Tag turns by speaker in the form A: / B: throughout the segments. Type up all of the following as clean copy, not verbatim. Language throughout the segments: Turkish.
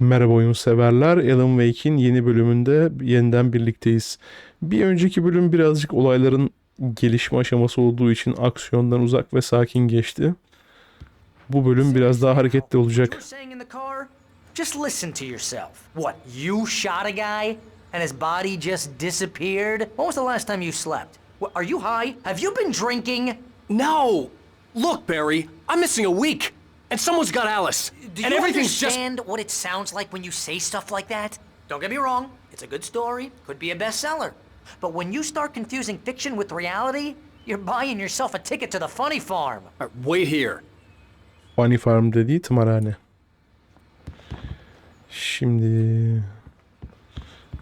A: Merhaba oyun severler. Alan Wake'in yeni bölümünde yeniden birlikteyiz. Bir önceki bölüm birazcık olayların gelişme aşaması olduğu için aksiyondan uzak ve sakin geçti. Bu bölüm biraz daha hareketli olacak.
B: Just listen to yourself. What, you shot a guy and his body just disappeared? When was the last time you slept? Are you high? Have you been drinking?
C: No! Look, Barry, I'm missing a week, and someone's got Alice.
B: Do
C: and
B: you
C: everything's
B: understand what it sounds like when you say stuff like that? Don't get me wrong, it's a good story, could be a bestseller. But when you start confusing fiction with reality, you're buying yourself a ticket to the funny farm.
C: Wait here.
A: Funny Farm dediği tımarhane. Şimdi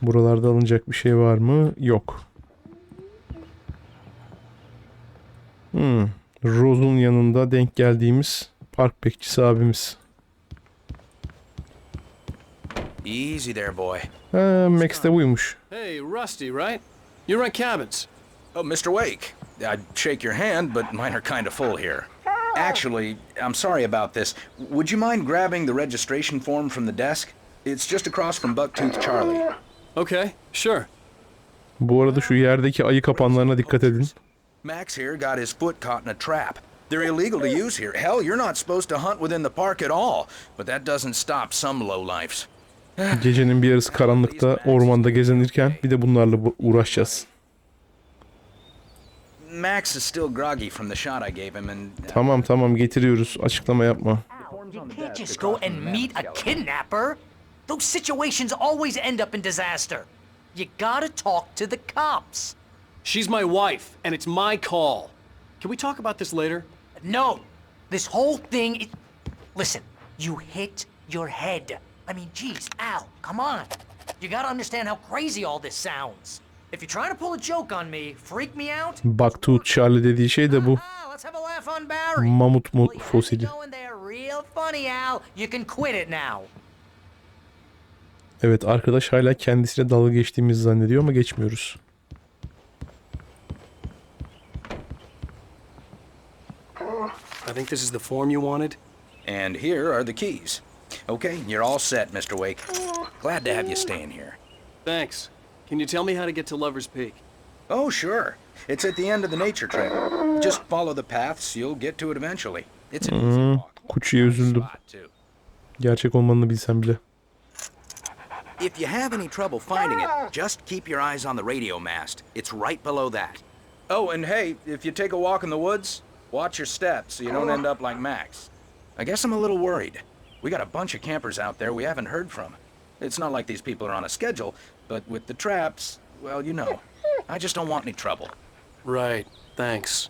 A: buralarda alınacak bir şey var mı? Yok. Rose'un yanında denk geldiğimiz park bekçisi abimiz.
D: Easy there, boy.
A: Max de buymuş.
C: Hey, Rusty, right? You rent cabins.
D: Oh, Mr. Wake. I'd shake your hand, but mine are kind of full here. Actually, I'm sorry about this. Would you mind grabbing the registration form from the desk? It's just across from Bucktooth Charlie.
C: Okay, sure.
A: Bu arada şu yerdeki ayı kapanlarına dikkat edin.
D: Max here got his foot caught in a trap. They're illegal to use here. Hell, you're not supposed to hunt within the park at all. But that doesn't stop some lowlifes.
A: Gecenin bir yarısı karanlıkta ormanda gezinirken bir de bunlarla uğraşacağız.
D: Max is still groggy from the shot I gave him and...
A: Tamam getiriyoruz. Açıklama yapma.
B: You can't just go and meet a kidnapper. Those situations always end up in disaster. You gotta talk to the cops.
C: She's my wife, and it's my call. Can we talk about this later?
B: No, this whole thing is... Listen, you hit your head. I mean, geez, Al, come on. You gotta understand how crazy all this sounds. If you're trying to pull a joke on me, freak me out...
A: Bucktooth Charlie dediği şey de bu.
B: Let's have a laugh on Barry.
A: Mamut fosili.
B: Real funny, Al. You can quit it now.
A: Evet, arkadaş hala kendisiyle dalga geçtiğimizi zannediyor ama geçmiyoruz.
C: I think this is the form you wanted.
D: And here are the keys. Okay, you're all set, Mr. Wake. Glad to have you staying here.
C: Thanks. Can you tell me how to get to Lover's Peak?
D: Oh, sure. It's at the end of the nature trail. Just follow the paths, you'll get to it eventually. It's an easy walk.
A: Kuçuya üzüldüm. Gerçek olmanı bilsem bile.
D: If you have any trouble finding it, just keep your eyes on the radio mast. It's right below that. Oh, and hey, if you take a walk in the woods, watch your steps so you don't end up like Max. I guess I'm a little worried. We got a bunch of campers out there we haven't heard from. It's not like these people are on a schedule, but with the traps, well, you know. I just don't want any trouble.
C: Right, thanks.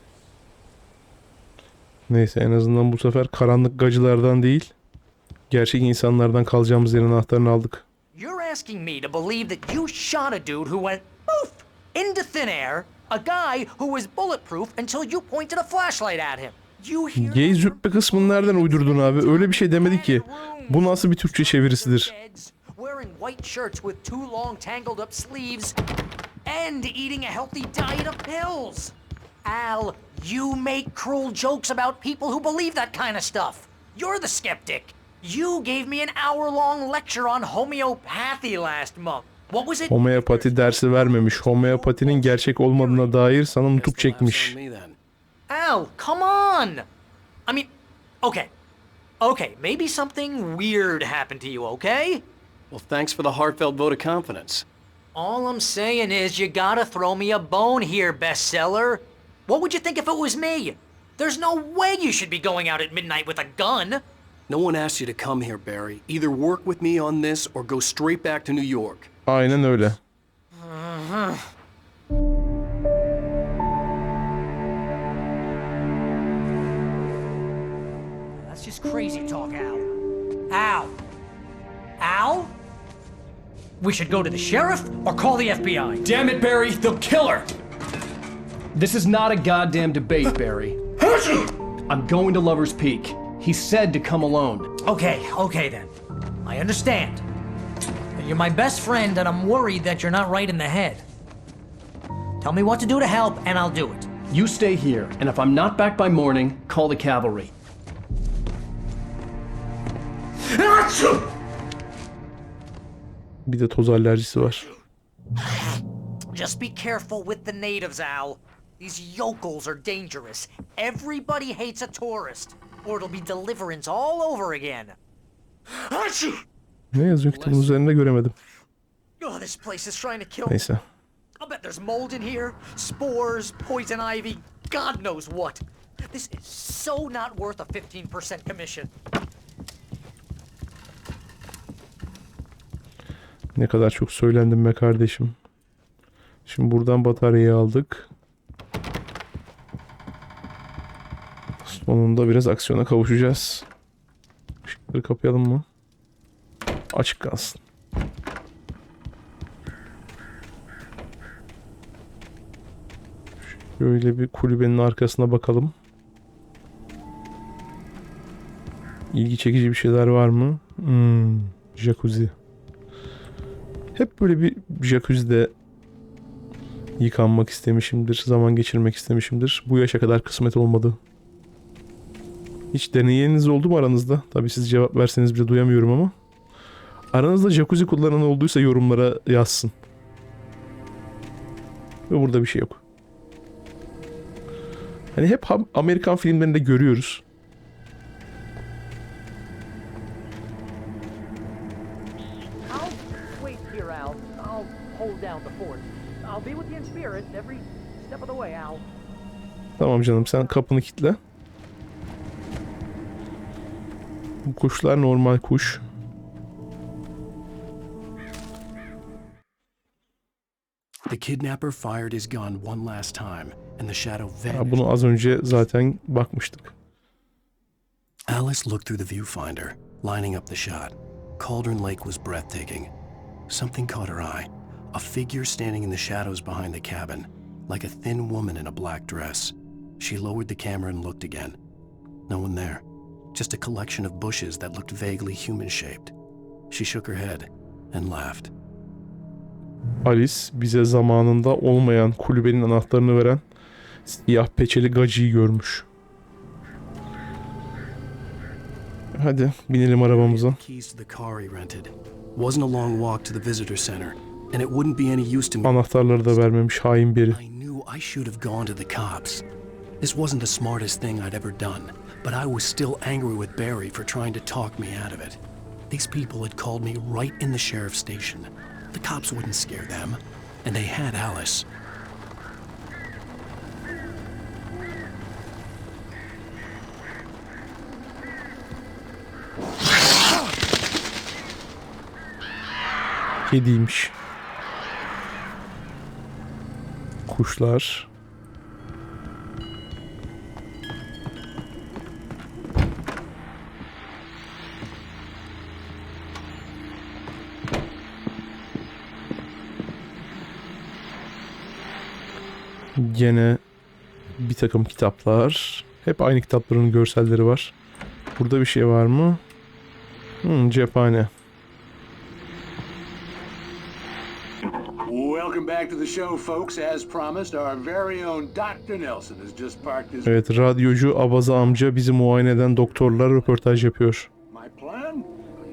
A: Neyse, en azından bu sefer karanlık gacılardan değil, gerçek insanlardan kalacağımız yerin anahtarını aldık.
B: You're asking me to believe that you shot a dude who went poof into thin air, a guy who was bulletproof until you pointed a flashlight at him.
A: Gay züppe kısmını nereden uydurdun abi? Öyle bir şey demedi ki. Bu nasıl bir Türkçe çevirisidir?
B: Wearing white shirts with too long tangled up sleeves and eating a healthy diet of pills. Al, you make cruel jokes about people who believe that kind of stuff. You're the skeptic. You gave me an hour-long lecture on homeopathy last month. What was it?
A: Homeopati dersi vermemiş. Homeopatinin gerçek olmadığına dair sana nutuk çekmiş.
B: Al, come on! I mean, okay, maybe something weird happened to you, okay?
C: Well, thanks for the heartfelt vote of confidence.
B: All I'm saying is you gotta throw me a bone here, bestseller. What would you think if it was me? There's no way you should be going out at midnight with a gun.
C: No one asked you to come here, Barry. Either work with me on this or go straight back to New York.
A: Aynen öyle.
B: That's just crazy talk, Al. Al? Al? We should go to the sheriff or call the FBI.
C: Damn it, Barry, they'll kill her! This is not a goddamn debate, Barry. I'm going to Lover's Peak. He said to come alone.
B: Okay then. I understand. You're my best friend and I'm worried that you're not right in the head. Tell me what to do to help and I'll do it.
C: You stay here, and if I'm not back by morning, call the cavalry.
A: Bir de toz alerjisi var.
B: Just be careful with the natives, Al. These yokels are dangerous. Everybody hates a tourist, or it'll be deliverance all over again.
A: Ne yazıyor kitabın üzerinde göremedim.
B: Oh, this place is trying to kill me.
A: Neyse.
B: I'll bet there's mold in here, spores, poison ivy, God knows what. This is so not worth a 15% commission.
A: Ne kadar çok söylendim be kardeşim. Şimdi buradan bataryayı aldık. Sonunda biraz aksiyona kavuşacağız. Işıkları kapayalım mı? Açık kalsın. Şöyle bir kulübenin arkasına bakalım. İlgi çekici bir şeyler var mı? Jacuzzi. Hep böyle bir jacuzzi'de yıkanmak istemişimdir, zaman geçirmek istemişimdir. Bu yaşa kadar kısmet olmadı. Hiç deneyeniz oldu mu aranızda? Tabii siz cevap verseniz bile duyamıyorum ama. Aranızda jacuzzi kullanan olduysa yorumlara yazsın. Ve burada bir şey yok. Hani hep Amerikan filmlerinde görüyoruz.
B: I'll wait here, Al. I'll hold down the fort. I'll be with you in spirit every step of the way, Al.
A: Tamam canım, sen kapını kilitle. Bu kuşlar normal kuş.
E: The kidnapper fired his gun one last time, and the shadow
A: Ya
E: vanished.
A: bunu az önce zaten bakmıştık.
E: Alice looked through the viewfinder, lining up the shot. Cauldron Lake was breathtaking. Something caught her eye. A figure standing in the shadows behind the cabin, like a thin woman in a black dress. She lowered the camera and looked again. No one there. Just a collection of bushes that looked vaguely human-shaped. She shook her head and laughed.
A: Alice bize zamanında olmayan kulübenin anahtarını veren siyah peçeli gacıyı görmüş. Hadi binelim arabamıza.
E: Keys to the car he rented. Wasn't a long walk to the visitor center, and it wouldn't be any use to me.
A: Anahtarları da vermemiş hain biri.
E: I knew I should have gone to the cops. This wasn't the smartest thing I'd ever done, but I was still angry with Barry for trying to talk me out of it. These people had called me right in the sheriff's station. The cops wouldn't scare them, and they had Alice.
A: Kediymiş. Kuşlar. Gene bir takım kitaplar. Hep aynı kitapların görselleri var. Burada bir şey var mı? Cephane.
F: Welcome back to the show, folks. As promised, our very own Dr. Nelson has just parked his...
A: Evet, radyocu Abaza amca bizi muayene eden doktorlar röportaj yapıyor.
F: My plan?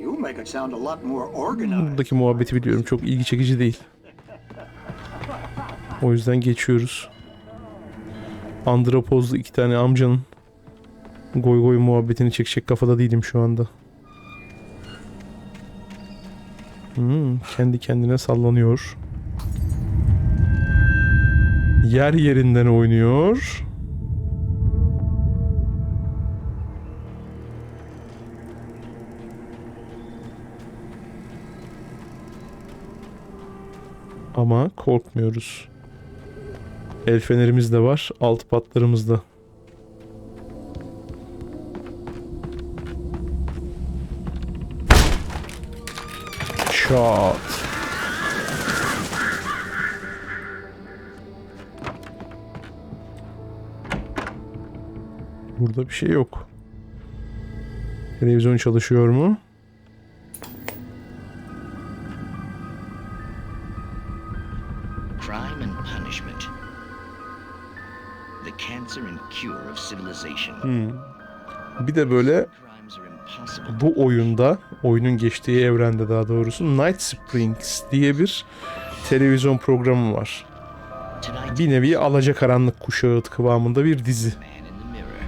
F: You make it sound a lot more organized.
A: Buradaki muhabbeti biliyorum. Çok ilgi çekici değil. O yüzden geçiyoruz. Andropozlu iki tane amcanın goy goy muhabbetini çekecek kafada değilim şu anda. Kendi kendine sallanıyor. Yer yerinden oynuyor. Ama korkmuyoruz. El fenerimiz de var, alt patlarımız da. Shot. Burada bir şey yok. Televizyon çalışıyor mu?
G: Crime and punishment. The cancer and cure of civilization.
A: Bir de böyle
G: Crimes are impossible.
A: bu oyunda oyunun geçtiği evrende daha doğrusu Night Springs diye bir televizyon programı var.
G: Tonight,
A: Bir nevi alacakaranlık kuşağı kıvamında bir dizi.
G: man in the mirror.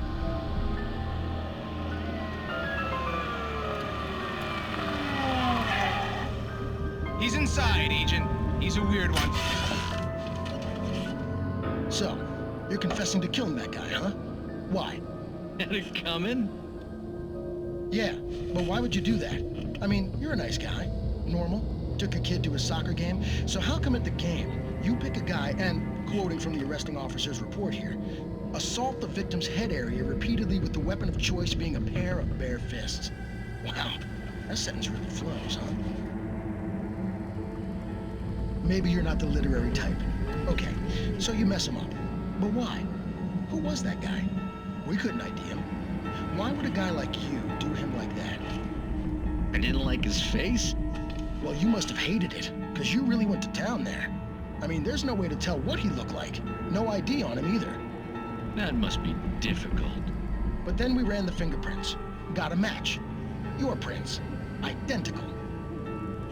H: He's inside, Agent. He's a weird one.
I: So, you're confessing to killing that guy, huh? Why?
G: Had it coming?
I: Yeah, but why would you do that? I mean, you're a nice guy. Normal. Took a kid to a soccer game. So how come at the game, you pick a guy and, quoting from the arresting officer's report here, assault the victim's head area repeatedly with the weapon of choice being a pair of bare fists? Wow, that sentence really flows, huh? Maybe you're not the literary type. Okay, so you mess him up. But why? Who was that guy? We couldn't ID him. Why would a guy like you do him like that?
G: I didn't like his face.
I: Well, you must have hated it, because you really went to town there. I mean, there's no way to tell what he looked like. No ID on him either.
G: That must be difficult.
I: But then we ran the fingerprints. Got a match. Your prints. Identical.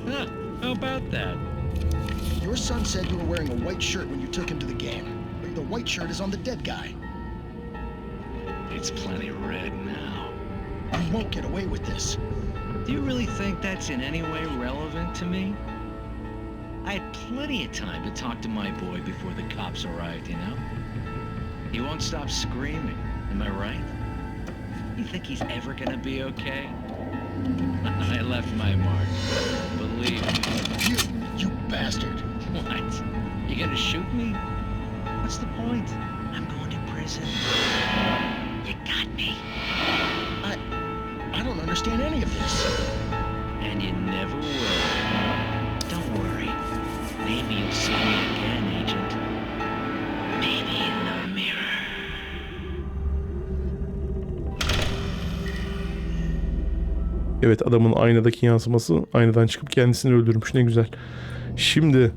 G: Huh, how about that?
I: Your son said you were wearing a white shirt when you took him to the game. But the white shirt is on the dead guy.
G: It's plenty red now.
I: You won't get away with this.
G: Do you really think that's in any way relevant to me? I had plenty of time to talk to my boy before the cops arrived, you know? He won't stop screaming, am I right? You think he's ever gonna be okay? I left my mark, believe me.
I: You bastard.
G: What? You gonna shoot me? What's the point? I'm going to prison. You got me.
I: I don't understand any of this.
G: And you never will. Don't worry. Maybe you'll see me again, Agent. Maybe in the mirror.
A: Evet, adamın aynadaki yansıması aynadan çıkıp kendisini öldürmüş. Ne güzel. Şimdi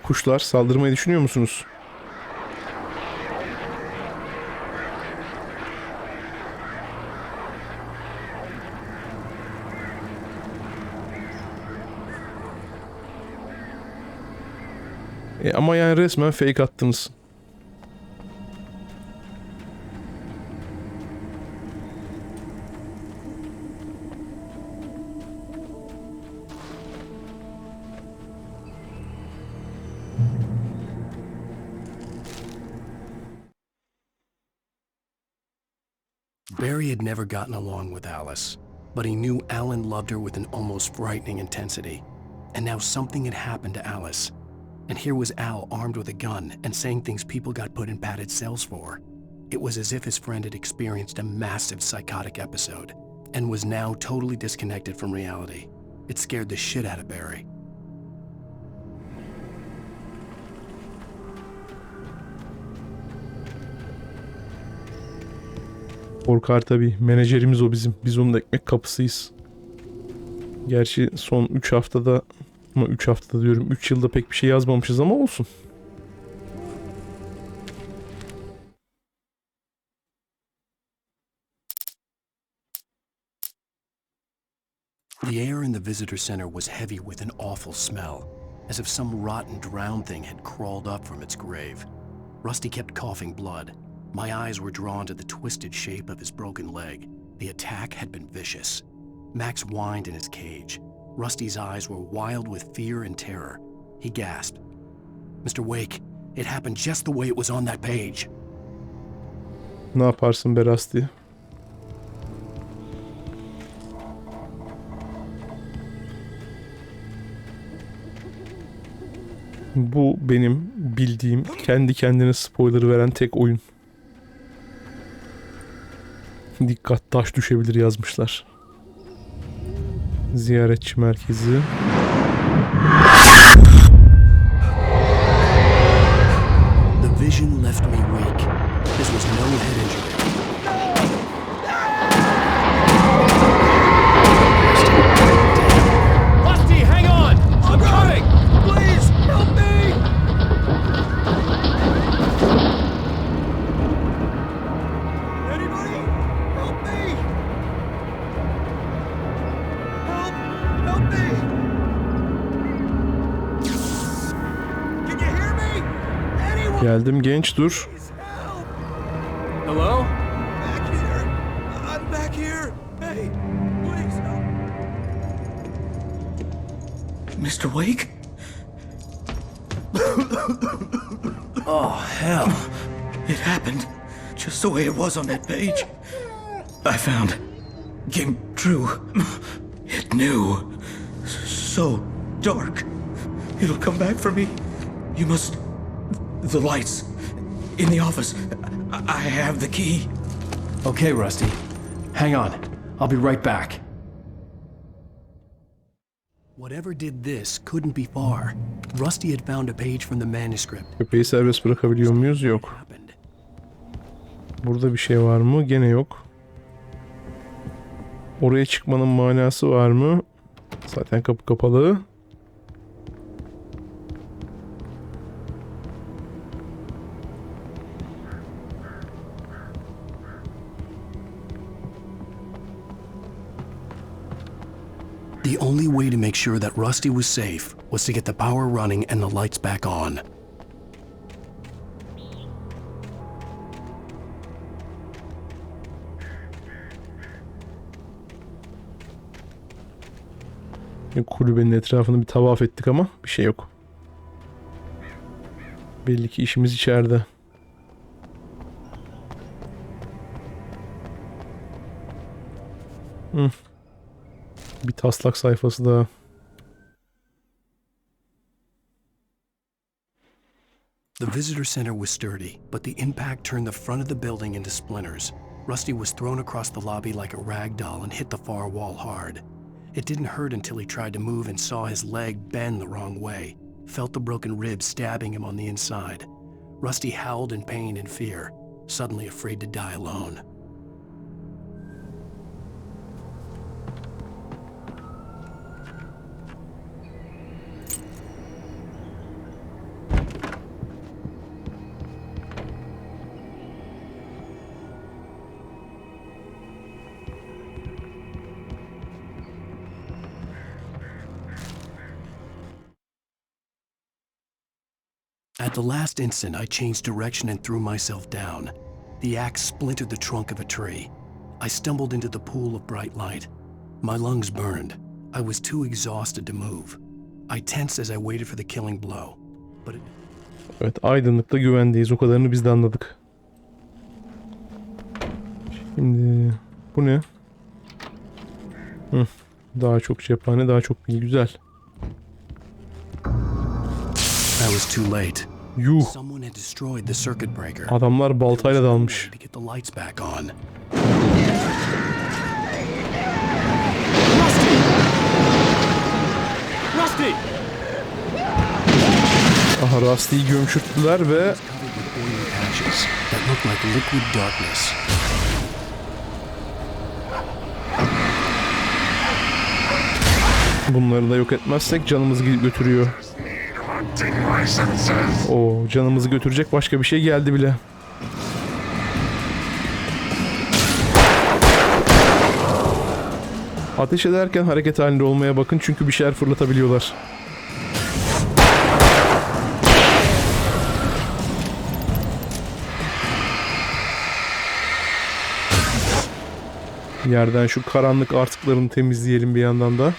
A: kuşlar, saldırmayı düşünüyor musunuz? Ama yani resmen fake attınız.
E: Barry had never gotten along with Alice, but he knew Alan loved her with an almost frightening intensity. And now something had happened to Alice. And here was Al armed with a gun and saying things people got put in padded cells for. It was as if his friend had experienced a massive psychotic episode and was now totally disconnected from reality. It scared the shit out of Barry.
A: Korkar tabii. Menajerimiz o bizim. Biz onun ekmek kapısıyız. Gerçi son 3 haftada, ama 3 haftada diyorum, 3 yılda pek bir şey yazmamışız ama olsun.
E: The air in the visitor center was heavy with an awful smell, as if some rotten drowned thing had crawled up from its grave. Rusty kept coughing blood. My eyes were drawn to the twisted shape of his broken leg. The attack had been vicious. Max whined in his cage. Rusty's eyes were wild with fear and terror. He gasped. "Mr. Wake, it happened just the way it was on that page."
A: Ne yaparsın be Rusty? Bu benim bildiğim, kendi kendine spoiler veren tek oyun. Dikkat, taş düşebilir yazmışlar. Ziyaretçi merkezi.
E: The vision left me weak. This was no head injury.
C: Rusty, hang on! I'm coming! Please, help me!
A: Geldim genç, dur.
C: Hello?
D: Back here! I'm back here! Hey, please help!
J: Mr. Wake?
E: Oh, hell.
J: It happened just the way it was on that page. I found. Came true. It knew. So dark. It'll come back for me. You must... The lights. In the office. I have the key.
C: Okay, Rusty. Hang on. I'll be right back.
E: Whatever did this couldn't be far. Rusty had found a page from the manuscript.
A: Köpeği serbest bırakabiliyor muyuz? Yok.
E: Happened.
A: Burada bir şey var mı? Gene yok. Oraya çıkmanın manası var mı? Zaten kapı kapalı.
E: The only way to make sure that Rusty was safe was to get the power running and the lights back on.
A: Kulübenin etrafını bir tavaf ettik ama bir şey yok. Belli ki işimiz içeride. Bir taslak sayfası daha.
E: The visitor center was sturdy, but the impact turned the front of the building into splinters. Rusty was thrown across the lobby like a rag doll and hit the far wall hard. It didn't hurt until he tried to move and saw his leg bend the wrong way, felt the broken ribs stabbing him on the inside. Rusty howled in pain and fear, suddenly afraid to die alone. At the last instant, I changed direction and threw myself down. The axe splintered the trunk of a tree. I stumbled into the pool of bright light. My lungs burned. I was too exhausted to move. I tensed as I waited for the killing blow. But it...
A: Evet, aydınlıkta güvendeyiz. O kadarını biz de anladık. Şimdi bu ne? Daha çok cephane, daha çok bilgi. Güzel.
E: I was too late.
A: Yuh.
E: Someone had destroyed the circuit breaker.
A: Adamlar baltayla dalmış.
E: To get the lights back on.
C: Rusty!
A: Aha, Rusty'yi gömçürttüler ve
E: Covered with oily patches that looked like liquid darkness.
A: bunları da yok etmezsek canımızı götürüyor. Oo, canımızı götürecek başka bir şey geldi bile. Ateş ederken hareket halinde olmaya bakın çünkü bir şeyler fırlatabiliyorlar. Yerden şu karanlık artıklarını temizleyelim bir yandan da.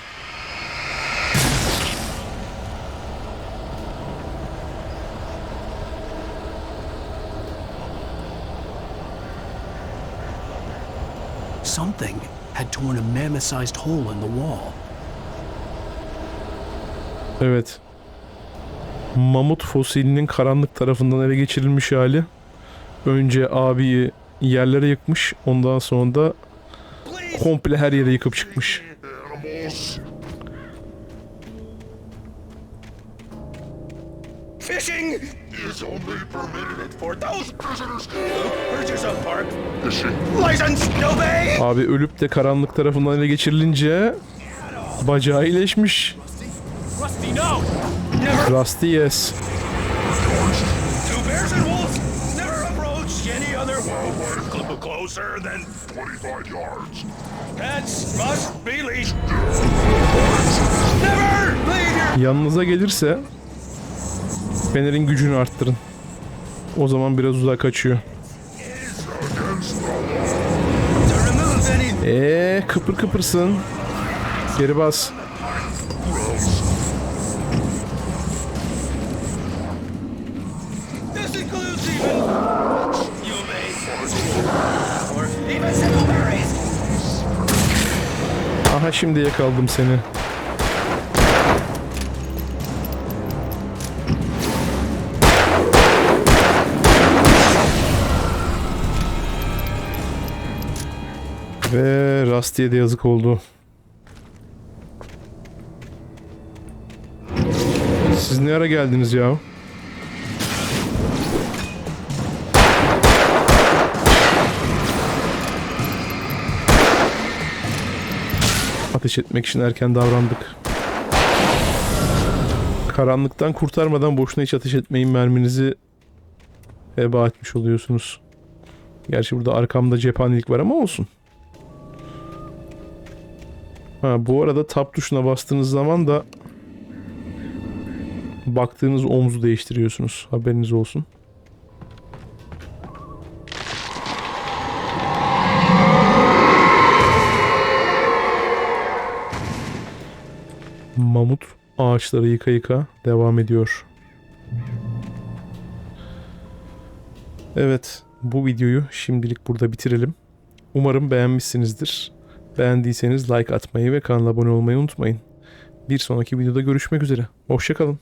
E: Something had torn a mammoth-sized hole in the wall.
A: Evet. Mamut fosilinin karanlık tarafından ele geçirilmiş hali. Önce abiyi yerlere yıkmış, ondan sonra da komple her yere yıkıp çıkmış.
J: Fishing is only permitted for those prisoners who purchase a park license, Shinobi.
A: Abi ölüp de karanlık tarafından ele geçirilince bacağı iyileşmiş.
C: Rusty, no!
A: Rusty, yes.
J: Two bears and wolves never approach any other closer than 25 yards. Pets must be leashed. Never leave your...
A: Yanınıza gelirse Fener'in gücünü arttırın. O zaman biraz uzağa kaçıyor. Kıpır kıpırsın. Geri bas. Aha, şimdi yakaladım seni. Ve Rusty'ye de yazık oldu. Siz ne ara geldiniz ya? Ateş etmek için erken davrandık. Karanlıktan kurtarmadan boşuna hiç ateş etmeyin, merminizi heba etmiş oluyorsunuz. Gerçi burada arkamda cephanelik var ama olsun. Ha, bu arada tab tuşuna bastığınız zaman da baktığınız omzu değiştiriyorsunuz. Haberiniz olsun. Mamut ağaçları yıka yıka devam ediyor. Evet, bu videoyu şimdilik burada bitirelim. Umarım beğenmişsinizdir. Beğendiyseniz like atmayı ve kanala abone olmayı unutmayın. Bir sonraki videoda görüşmek üzere. Hoşça kalın.